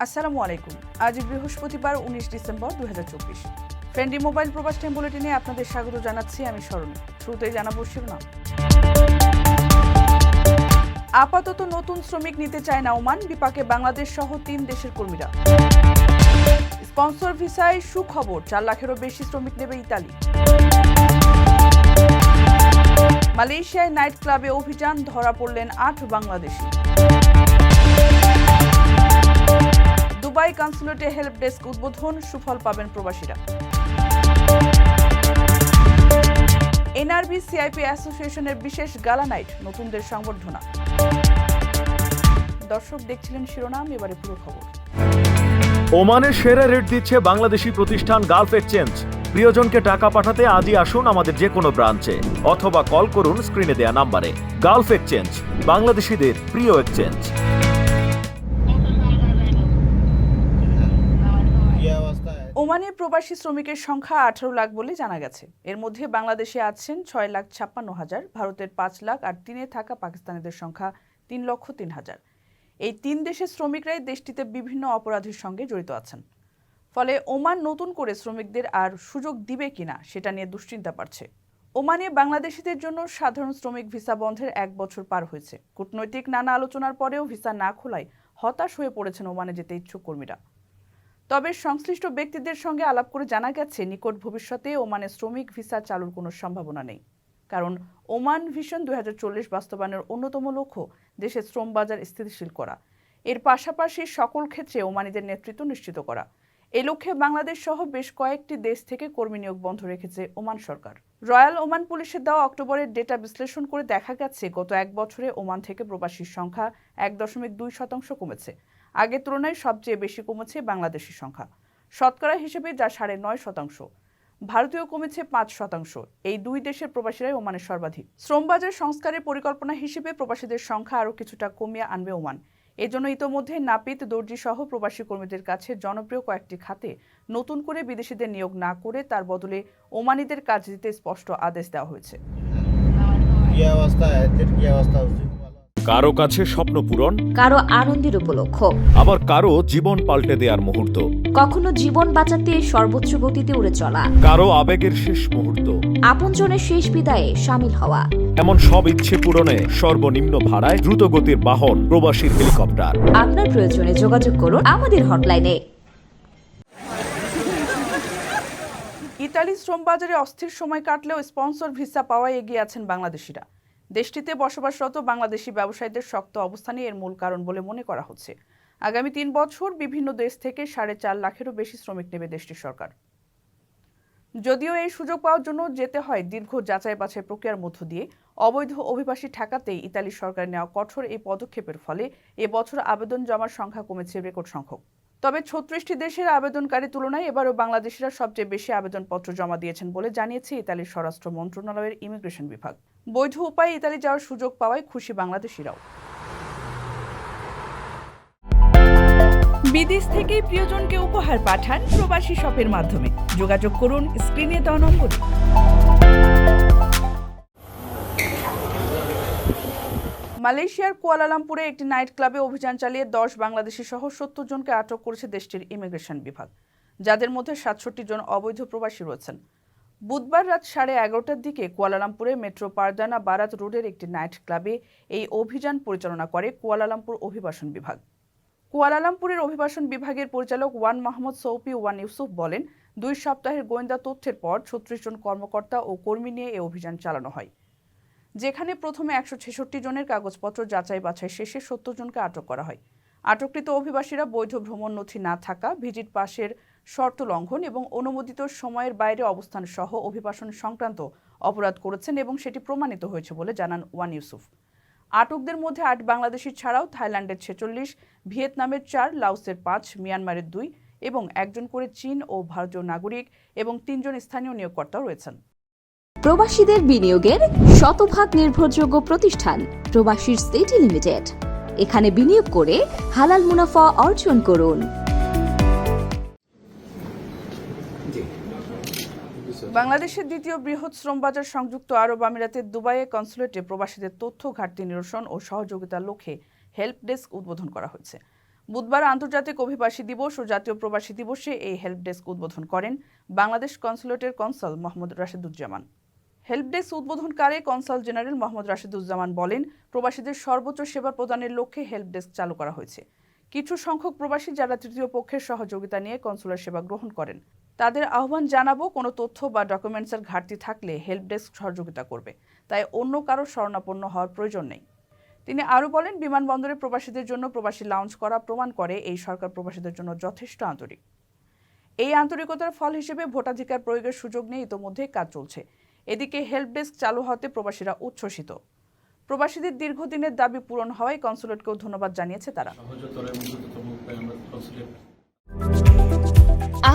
আসসালামু আলাইকুম। আজ বৃহস্পতিবার 19 ডিসেম্বর 2024। ফ্রেন্ডলি মোবাইল প্রবাস টাইম বুলেটিনে আপনাদের স্বাগত জানাচ্ছি আমি স্মরণী। শুরুতেই জানাবো শিরোনাম। আপাতত নতুন শ্রমিক নিতে চায় না ওমান, বিপাকে বাংলাদেশ সহ 3 দেশের কর্মীরা। স্পন্সর ভিসায় সুখবর, 4 লাখেরও বেশি শ্রমিক নেবে ইতালি। মালয়েশিয়ায় নাইট ক্লাবে অভিযান, ধরা পড়লেন 8 বাংলাদেশি। দুবাই কনসুলেটে হেল্প ডেস্ক উদ্বোধন, সুফল পাবেন প্রবাসীরা। এনআরবি সিআইপি অ্যাসোসিয়েশনের বিশেষ গালা নাইট, নতুনদের সংবর্ধনা। দর্শক দেখছিলেন শিরোনাম, এবারে পুরো খবর। ওমানের সেরা রেট দিচ্ছে বাংলাদেশি প্রতিষ্ঠান গালফ এক্সচেঞ্জ। প্রিয়জনকে টাকা পাঠাতে আজই আসুন আমাদের যে কোনো ব্রাঞ্চে অথবা কল করুন স্ক্রিনে দেয়া নাম্বারে। গালফ এক্সচেঞ্জ, বাংলাদেশিদের প্রিয় এক্সচেঞ্জ। ওমানে প্রবাসী শ্রমিকের সংখ্যা 18 লাখ বলে জানা গেছে। এর মধ্যে বাংলাদেশে আছেন 6,56,000, ভারতের 5 লাখ আর চীনে থাকা পাকিস্তানিদের সংখ্যা 3,03,000। এই 3 দেশের শ্রমিকরাই দেশটিতে বিভিন্ন অপরাধের সঙ্গে জড়িত আছেন। ফলে ওমান নতুন করে শ্রমিকদের আর সুযোগ দিবে কিনা সেটা নিয়ে দুশ্চিন্তা বাড়ছে। ওমানে বাংলাদেশিদের জন্য সাধারণ শ্রমিক ভিসা বন্ধের 1 বছর পার হয়েছে। কূটনৈতিক নানা আলোচনার পরেও ভিসা না খোলায় হতাশ হয়ে পড়েছেন ওমানে যেতে ইচ্ছুক কর্মীরা। তবে সংশ্লিষ্ট ব্যক্তিদের সঙ্গে আলাপ করে জানা গেছে, নিকট ভবিষ্যতে ওমানে শ্রমিক ভিসা চালুর কোনো সম্ভাবনা নেই। কারণ ওমান ভিশন 2040 বাস্তবায়নের অন্যতম লক্ষ্য দেশের শ্রম বাজার স্থিতিশীল করা। এর পাশাপাশি সকল ক্ষেত্রে ওমানিদের নেতৃত্ব নিশ্চিত করা। এই লক্ষ্যে বাংলাদেশ সহ বেশ কয়েকটি দেশ থেকে কর্মী নিয়োগ বন্ধ রেখেছে ওমান সরকার। রয়্যাল ওমান পুলিশের দেওয়া অক্টোবরের ডেটা বিশ্লেষণ করে দেখা গেছে, গত 1 বছরে ওমান থেকে প্রবাসীর সংখ্যা 1.2% কমেছে। আগের তুলনায় সবচেয়ে বেশি কমেছে বাংলাদেশির সংখ্যা, শতকরা হিসেবে যা 9.5%। ভারতীয় কমেছে 5%। এই 2 দেশের প্রবাসীরাই ওমানের সর্বাধিক। শ্রমবাজার সংস্কারের পরিকল্পনা হিসেবে প্রবাসীদের সংখ্যা আরও কিছুটা কমিয়ে আনবে ওমান। এজন্য ইতোমধ্যে নাপিত, দর্জি সহ প্রবাসী কর্মীদের কাছে জনপ্রিয় কয়েকটি খাতে নতুন করে বিদেশিদের নিয়োগ না করে তার বদলে ওমানিদের কাজ দিতে স্পষ্ট আদেশ দেওয়া হয়েছে। কারো কাছে স্বপ্ন পূরণ, কারো আনন্দের উপলক্ষ, আবার কারো জীবন পাল্টে দেওয়ার মুহূর্ত, কখনো জীবন বাঁচাতে সর্বোচ্চ গতিতে উড়ে চলা, কারো আবেগের শেষ মুহূর্ত, আপনজনের শেষ বিদায়ে সামিল হওয়া। এমন সব ইচ্ছে পূরণে সর্বনিম্ন ভাড়ায় দ্রুত গতির বাহন প্রবাসীর হেলিকপ্টার। আপনার প্রয়োজনে যোগাযোগ করুন আমাদের হটলাইনে। ইতালি শ্রমবাজারে অস্থির সময় কাটলেও স্পন্সর ভিসা পাওয়ায় এগিয়ে আছেন বাংলাদেশিরা। দেশটিতে বসবাসরত বাংলাদেশি ব্যবসায়ীদের শক্ত অবস্থানই এর মূল কারণ বলে মনে করা হচ্ছে। আগামী 3 বছর বিভিন্ন দেশ থেকে 4.5 লাখেরও বেশি শ্রমিক নেবে দেশটির সরকার। যদিও এই সুযোগ পাওয়ার জন্য যেতে হয় দীর্ঘ যাচাই বাছাই প্রক্রিয়ার মধ্য দিয়ে, অবৈধ অভিবাসী ঠেকাতেই ইতালি সরকারের নেওয়া কঠোর এই পদক্ষেপের ফলে এবছর আবেদন জমার সংখ্যা কমেছে রেকর্ড সংখ্যক। তবে 36টি দেশের আবেদনকারী তুলনায় এবারও বাংলাদেশিরা সবচেয়ে বেশি আবেদনপত্র জমা দিয়েছেন বলে জানিয়েছে ইতালির স্বরাষ্ট্র মন্ত্রণালয়ের ইমিগ্রেশন বিভাগ। বৈধ উপায়ে ইতালি যাওয়ার সুযোগ পাওয়ায় খুশি বাংলাদেশিরাও। বিদেশ থেকে প্রিয়জনকে উপহার পাঠান প্রবাসী শপের মাধ্যমে। যোগাযোগ করুন স্ক্রিনে দেওয়া নম্বরে। মালয়েশিয়ার কুয়ালালামপুরে একটি নাইট ক্লাবে অভিযান চালিয়ে 10 বাংলাদেশি সহ 70 জনকে আটক করেছে দেশটির ইমিগ্রেশন বিভাগ, যাদের মধ্যে 67 জন অবৈধ প্রবাসী রয়েছেন। বুধবার রাত 11:30টার দিকে কুয়ালালামপুরে মেট্রো পারদানা বারাত রোডের একটি নাইট ক্লাবে এই অভিযান পরিচালনা করে কুয়ালালামপুর অভিবাসন বিভাগ। কুয়ালালামপুরের অভিবাসন বিভাগের পরিচালক ওয়ান মোহাম্মদ সৌফি ওয়ান ইউসুফ বলেন, 2 সপ্তাহের গোয়েন্দা তথ্যের পর 36 জন কর্মকর্তা ও কর্মী নিয়ে এই অভিযান চালানো হয়, যেখানে প্রথমে 166 জনের কাগজপত্র যাচাই বাছাই শেষে 70 জনকে আটক করা হয়। আটককৃত অভিবাসীরা বৈধ ভ্রমণ নথি না থাকা, ভিজিট পাসের শর্ত লঙ্ঘন এবং অনুমোদিত সময়ের বাইরে অবস্থান সহ অভিবাসন সংক্রান্ত অপরাধ করেছেন এবং সেটি প্রমাণিত হয়েছে বলে জানান ওয়ান ইউসুফ। আটকদের মধ্যে 8 বাংলাদেশি ছাড়াও থাইল্যান্ডের 46, ভিয়েতনামের 4, লাওসের 5, মিয়ানমারের 2 এবং 1 জন করে চীন ও ভারতীয় নাগরিক এবং 3 জন স্থানীয় নিয়োগকর্তাও রয়েছেন। প্রবাসীদের বিনিয়োগের শতভাগ নির্ভরযোগ্য প্রতিষ্ঠান প্রবাসীর সিটি লিমিটেড। এখানে বিনিয়োগ করে হালাল মুনাফা অর্জন করুন। বাংলাদেশের দ্বিতীয় বৃহৎ শ্রমবাজার সংযুক্ত আরব আমিরাতের দুবাইয়ে কনসুলেটে প্রবাসীদের তথ্য ঘাটতি নিরসন ও সহযোগিতার লক্ষ্যে হেল্প ডেস্ক উদ্বোধন করা হয়েছে। বুধবার আন্তর্জাতিক অভিবাসী দিবস ও জাতীয় প্রবাসী দিবসে এই হেল্প ডেস্ক উদ্বোধন করেন বাংলাদেশ কনস্যুলেটের consul Mohammad Rasheduzzaman. Help desk উদ্বোধনকালে কনসাল জেনারেল মোহাম্মদ রাশেদুজ্জামান বলেন, প্রবাসীদের সর্বোচ্চ সেবা প্রদানের লক্ষ্যে হেল্প ডেস্ক চালু করা হয়েছে। কিছু সংখ্যক প্রবাসী যারা তৃতীয় পক্ষের সহযোগিতা নিয়ে কনসুলার সেবা গ্রহণ করেন, তাদের আহ্বান জানাবো, কোনো তথ্য বা ডকুমেন্টসের ঘাটতি থাকলে হেল্প ডেস্ক সহযোগিতা করবে, তাই অন্য কারো শরণাপন্ন হওয়ার প্রয়োজন নেই। তিনি আরও বলেন, বিমানবন্দরে প্রবাসীদের জন্য প্রবাসী লাউঞ্জ করা প্রমাণ করে এই সরকার প্রবাসীদের জন্য যথেষ্ট আন্তরিক। এই আন্তরিকতার ফল হিসেবে ভোটাধিকার প্রয়োগের সুযোগ নিয়ে ইতোমধ্যেই কাজ চলছে। এদিকে হেল্প ডেস্ক চালু হতে প্রবাসীরা উচ্ছ্বসিত। প্রবাসীদের দীর্ঘদিনের দাবি পূরণ হওয়ায় কনসুলেটকেও ধন্যবাদ জানিয়েছে তারা।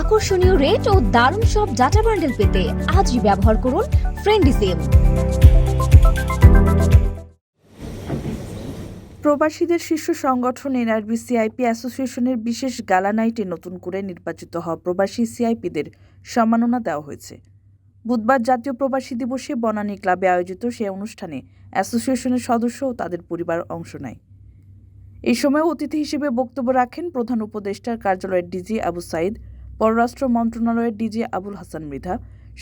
আকর্ষণীয় রেট ও দারুণ সব ডাটা বান্ডেল পেতে আজই ব্যবহার করুন ফ্রেন্ডলি সিম। প্রবাসীদের শীর্ষ সংগঠন এনআরবি সিআইপি অ্যাসোসিয়েশনের বিশেষ গালা নাইটে নতুন করে নির্বাচিত হওয়া প্রবাসী সিআইপিদের সম্মাননা দেওয়া হয়েছে। বুধবার জাতীয় প্রবাসী দিবসে বনানী ক্লাবে আয়োজিত সেই অনুষ্ঠানে অ্যাসোসিয়েশনের সদস্য ও তাদের পরিবার অংশ নেয়। এই সময় অতিথি হিসেবে বক্তব্য রাখেন প্রধান উপদেষ্টার কার্যালয়ের ডিজি আবু সাইদ, পররাষ্ট্র মন্ত্রণালয়ের ডিজি আবুল হাসান মৃধা,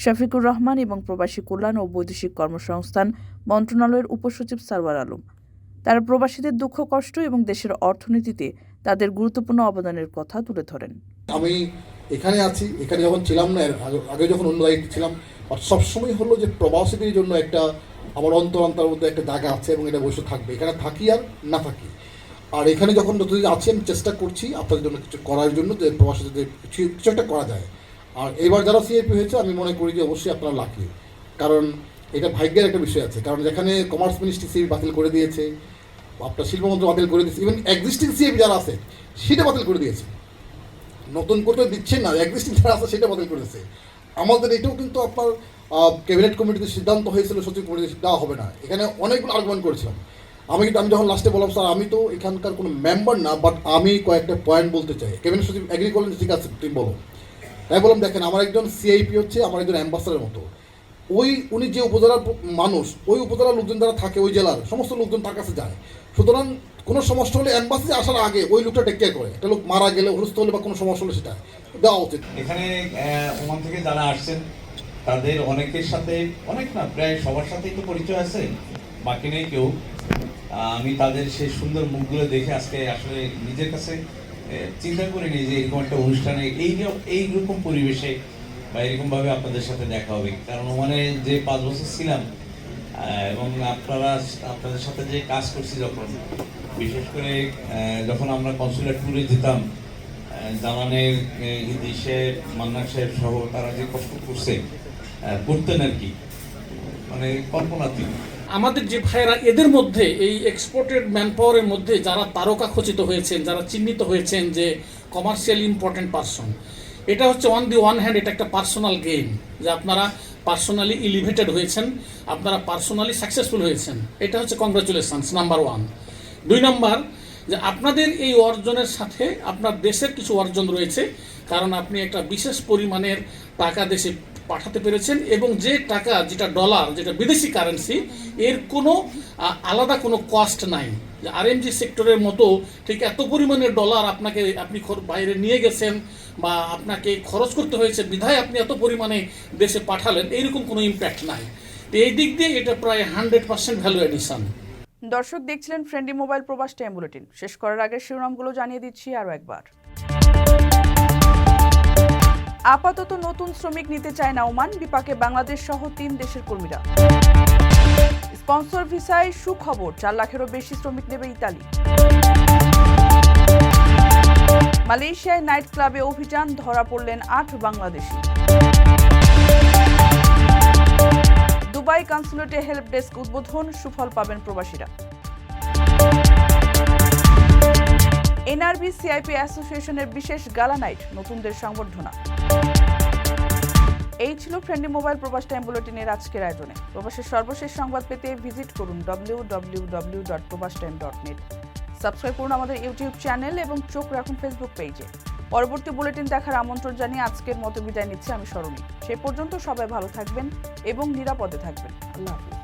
শফিকুর রহমান এবং প্রবাসী কল্যাণ ও বৈদেশিক কর্মসংস্থান মন্ত্রণালয়ের উপসচিব সারওয়ার আলম। তারা প্রবাসীদের দুঃখ কষ্ট এবং দেশের অর্থনীতিতে তাদের গুরুত্বপূর্ণ অবদানের কথা তুলে ধরেন। আমি এখানে আছি, এখানে যখন ছিলাম না, আগে যখন অন্য দায়িত্বে ছিলাম, আর সবসময় হলো যে প্রবাসীদের জন্য একটা আমার অন্তর মধ্যে একটা জায়গা আছে এবং এটা বসে থাকবে, এখানে থাকি আর না থাকি। আর এখানে যখন যতদিন আছি আমি চেষ্টা করছি আপনাদের জন্য কিছু করার জন্য, যে প্রবাসীদের কিছু একটা করা যায়। আর এবার যারা সিআইপি হয়েছে আমি মনে করি যে অবশ্যই আপনারা লাকি, কারণ এটা ভাগ্যের একটা বিষয় আছে। কারণ যেখানে কমার্স মিনিস্ট্রি সিআইপি বাতিল করে দিয়েছে, আপনার শিল্পমন্ত্রী বাতিল করে দিয়েছে, ইভেন এক্সিস্টিং সিআইপি যারা আছে সেটা বাতিল করে দিয়েছে, নতুন করতে দিচ্ছে না, এক্সিস্টিং যারা আছে সেটা বাতিল করেছে। আমাদের এটাও কিন্তু আপনার ক্যাবিনেট কমিটিতে সিদ্ধান্ত হয়েছিল সচিব কমিটিতে দেওয়া হবে না। এখানে অনেকগুলো আর্গুমেন্ট করেছিলাম আমি, কিন্তু আমি যখন লাস্টে বললাম স্যার আমি তো এখানকার কোনো মেম্বার না, বাট আমি কয়েকটা পয়েন্ট বলতে চাই। ক্যাবিনেট সচিব এগ্রি করলেন, ঠিক আছে তুমি বলো। তাই বললাম দেখেন আমার একজন সিআইপি হচ্ছে আমার একজন অ্যাম্বাসাডারের মতো। উনি যে উপজেলার মানুষ, ওই উপজেলার লোকজন যারা থাকে ওই জেলার সমস্ত লোকজন তার কাছে যায়। সুতরাং কোনো সমস্যা হলে অ্যাম্বাসি আসার আগে ওই লোকটা টেক কেয়ার করে। একটা লোক মারা গেলে, অসুস্থ হলে বা কোনো সমস্যা হলে সেটা দেওয়া উচিত। এখানে ওমান থেকে যারা আসছেন তাদের অনেকের সাথে, অনেক না প্রায় সবার সাথেই তো পরিচয় আছে, বাকি নেই কেউ। আমি তাদের সেই সুন্দর মুখগুলো দেখে আজকে আসলে নিজের কাছে চিন্তা করিনি যে এরকম একটা অনুষ্ঠানে এইরকম পরিবেশে বা এরকমভাবে আপনাদের সাথে দেখা হবে। কারণ ওমানে যে 5 বছর ছিলাম এবং আপনাদের সাথে যে কাজ করছি, যখন বিশেষ করে যখন আমরা কনসুলেট ট্যুরে যেতাম, জামানের ইদি সাহেব, মান্নান সাহেব সহ তারা যে কষ্ট করতেন আর কি, মানে কল্পনাতীত। আমাদের যে ভাইয়েরা এদের মধ্যে এই এক্সপোর্টেড ম্যানপাওয়ারের মধ্যে যারা তারকা খচিত হয়েছেন, যারা চিহ্নিত হয়েছেন যে কমার্শিয়াল ইম্পর্টেন্ট পারসন, এটা হচ্ছে অন দি ওয়ান হ্যান্ড এটা একটা পার্সোনাল গেইন, যে আপনারা পার্সোনালি এলিভেটেড হয়েছেন, আপনারা পার্সোনালি সাকসেসফুল হয়েছেন। এটা হচ্ছে কংগ্রাচুলেশনস নাম্বার 1। 2 নম্বর, যে আপনাদের এই অর্জনের সাথে আপনার দেশের কিছু অর্জন রয়েছে, কারণ আপনি একটা বিশেষ পরিমাণের টাকা দেশে পাঠাতে পেরেছেন এবং যে টাকা, যেটা ডলার, যেটা বিদেশি কারেন্সি, এর কোনো আলাদা কোনো কস্ট নাই। যে আরএমজি সেক্টরের মতো ঠিক এত পরিমাণের ডলার আপনি বাইরে নিয়ে গেছেন বা আপনাকে খরচ করতে হয়েছে বিধায় আপনি এত পরিমাণে দেশে পাঠালেন, এইরকম কোনো ইম্প্যাক্ট নাই। এই দিক দিয়ে এটা প্রায় 100% ভ্যালু এডিশন। দর্শক দেখছিলেন ফ্রেন্ডলি মোবাইল প্রবাস টাইম বুলেটিন। শেষ করার আগে শিরোনামগুলো জানিয়ে দিচ্ছি আরও একবার। আপাতত নতুন শ্রমিক নিতে চায় না ওমান, বিপাকে বাংলাদেশ সহ 3 দেশের কর্মীরা। স্পন্সর ভিসায় সুখবর, 4 লাখেরও বেশি শ্রমিক নেবে ইতালি। মালয়েশিয়ায় নাইট ক্লাবে অভিযান, ধরা পড়লেন 8 বাংলাদেশি। দুবাই কনসুলেটে হেল্প ডেস্ক উদ্বোধন, সুফল পাবেন প্রবাসীরা। এনআরবি সিআইপি অ্যাসোসিয়েশনের বিশেষ গালা নাইট, নতুনদের সংবর্ধনা। এই ছিল ফ্রেন্ডলি মোবাইল প্রবাস টাইম বুলেটিনের আজকের আয়োজনে। প্রবাসের সর্বশেষ সংবাদ পেতে ভিজিট করুন www.probastime.net। সাবস্ক্রাইব করুন আমাদের ইউটিউব চ্যানেল এবং চোখ রাখুন ফেসবুক পেজে। পরবর্তী বুলেটিন দেখার আমন্ত্রণ জানিয়ে আজকের মতো বিদায় নিচ্ছি আমি সরণী। সে পর্যন্ত সবাই ভালো থাকবেন এবং নিরাপদে থাকবেন। আল্লাহ হাফেজ।